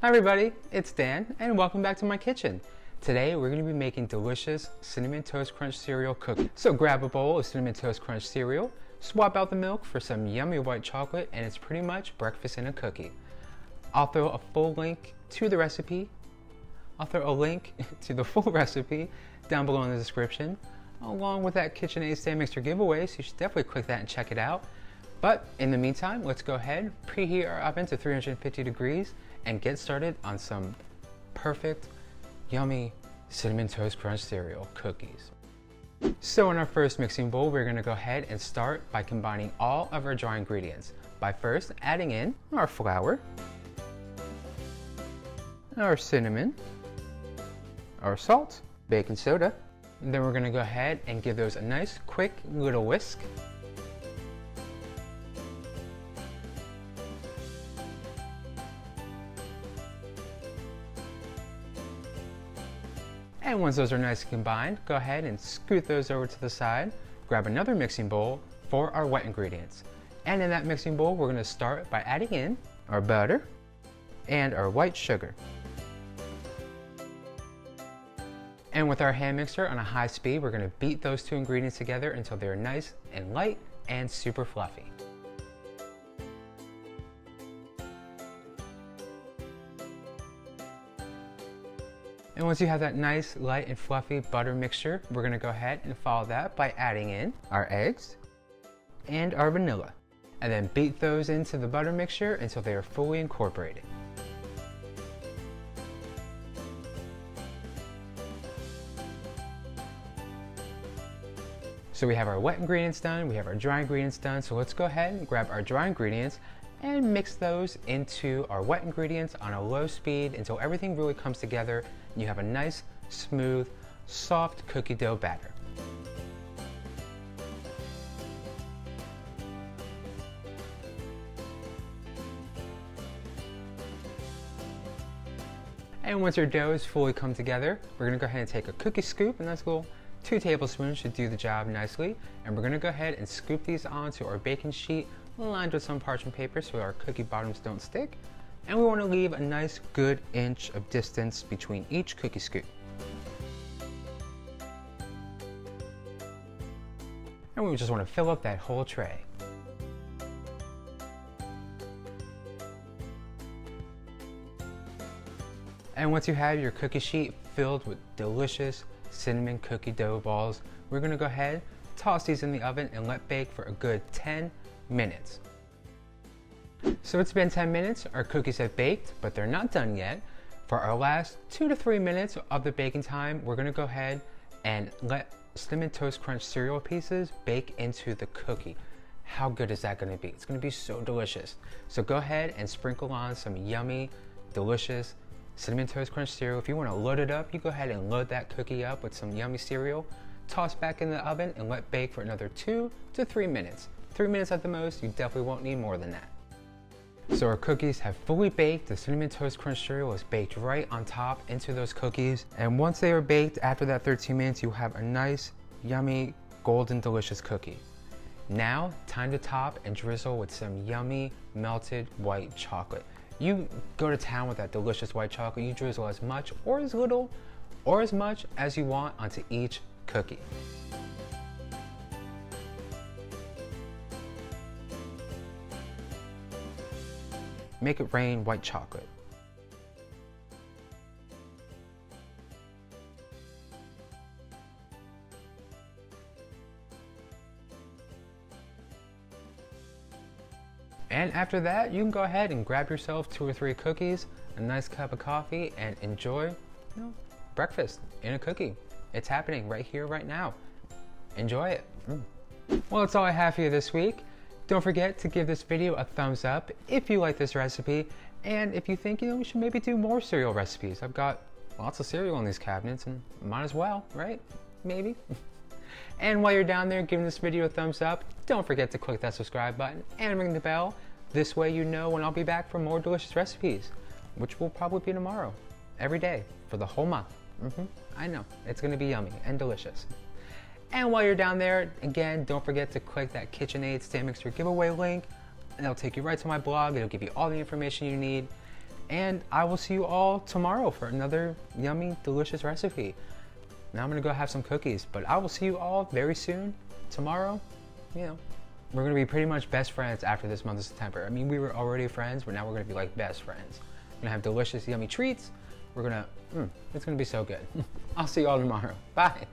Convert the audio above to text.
Hi everybody, it's Dan and welcome back to my kitchen. Today we're going to be making delicious Cinnamon Toast Crunch cereal cookies. So grab a bowl of Cinnamon Toast Crunch cereal, swap out the milk for some yummy white chocolate, and it's pretty much breakfast in a cookie. I'll throw a full link to the recipe. I'll throw a link to the full recipe down below in the description, along with that KitchenAid stand mixer giveaway, so you should definitely click that and check it out. But in the meantime, let's go ahead, preheat our oven to 350 degrees and get started on some perfect, yummy Cinnamon Toast Crunch cereal cookies. So in our first mixing bowl, we're gonna go ahead and start by combining all of our dry ingredients by first adding in our flour, our cinnamon, our salt, baking soda, and then we're gonna go ahead and give those a nice quick little whisk. And once those are nice and combined, go ahead and scoot those over to the side. Grab another mixing bowl for our wet ingredients. And in that mixing bowl, we're gonna start by adding in our butter and our white sugar. And with our hand mixer on a high speed, we're gonna beat those two ingredients together until they're nice and light and super fluffy. And once you have that nice, light and fluffy butter mixture, we're gonna go ahead and follow that by adding in our eggs and our vanilla. And then beat those into the butter mixture until they are fully incorporated. So we have our wet ingredients done, we have our dry ingredients done, so let's go ahead and grab our dry ingredients and mix those into our wet ingredients on a low speed until everything really comes together and you have a nice, smooth, soft cookie dough batter. And once your dough is fully come together, we're gonna go ahead and take a cookie scoop, and that's cool. 2 tablespoons should do the job nicely. And we're gonna go ahead and scoop these onto our baking sheet lined with some parchment paper so our cookie bottoms don't stick. And we wanna leave a nice good inch of distance between each cookie scoop. And we just wanna fill up that whole tray. And once you have your cookie sheet filled with delicious cinnamon cookie dough balls, we're gonna go ahead, toss these in the oven and let bake for a good 10 minutes. So it's been 10 minutes, our cookies have baked, but they're not done yet. For our last 2 to 3 minutes of the baking time, we're gonna go ahead and let Cinnamon Toast Crunch cereal pieces bake into the cookie. How good is that gonna be? It's gonna be so delicious. So go ahead and sprinkle on some yummy, delicious Cinnamon Toast Crunch cereal. If you wanna load it up, you go ahead and load that cookie up with some yummy cereal, toss back in the oven and let bake for another 2 to 3 minutes. 3 minutes at the most, you definitely won't need more than that. So our cookies have fully baked. The Cinnamon Toast Crunch cereal is baked right on top into those cookies. And once they are baked, after that 13 minutes, you have a nice, yummy, golden, delicious cookie. Now, time to top and drizzle with some yummy, melted white chocolate. You go to town with that delicious white chocolate. You drizzle as much or as little or as much as you want onto each cookie. Make it rain white chocolate. And after that, you can go ahead and grab yourself 2 or 3 cookies, a nice cup of coffee, and enjoy, breakfast in a cookie. It's happening right here, right now. Enjoy it. Well, that's all I have for you this week. Don't forget to give this video a thumbs up if you like this recipe, and if you think, we should maybe do more cereal recipes. I've got lots of cereal in these cabinets and might as well, right? Maybe. And while you're down there giving this video a thumbs up, don't forget to click that subscribe button and ring the bell. This way you know when I'll be back for more delicious recipes, which will probably be tomorrow, every day, for the whole month. I know, it's gonna be yummy and delicious. And while you're down there, again, don't forget to click that KitchenAid stand mixer giveaway link, and it'll take you right to my blog. It'll give you all the information you need. And I will see you all tomorrow for another yummy, delicious recipe. Now I'm gonna go have some cookies, but I will see you all very soon. Tomorrow, you know, we're gonna be pretty much best friends after this month of September. I mean, we were already friends, but now we're gonna be like best friends. We're gonna have delicious, yummy treats. We're gonna, it's gonna be so good. I'll see you all tomorrow. Bye.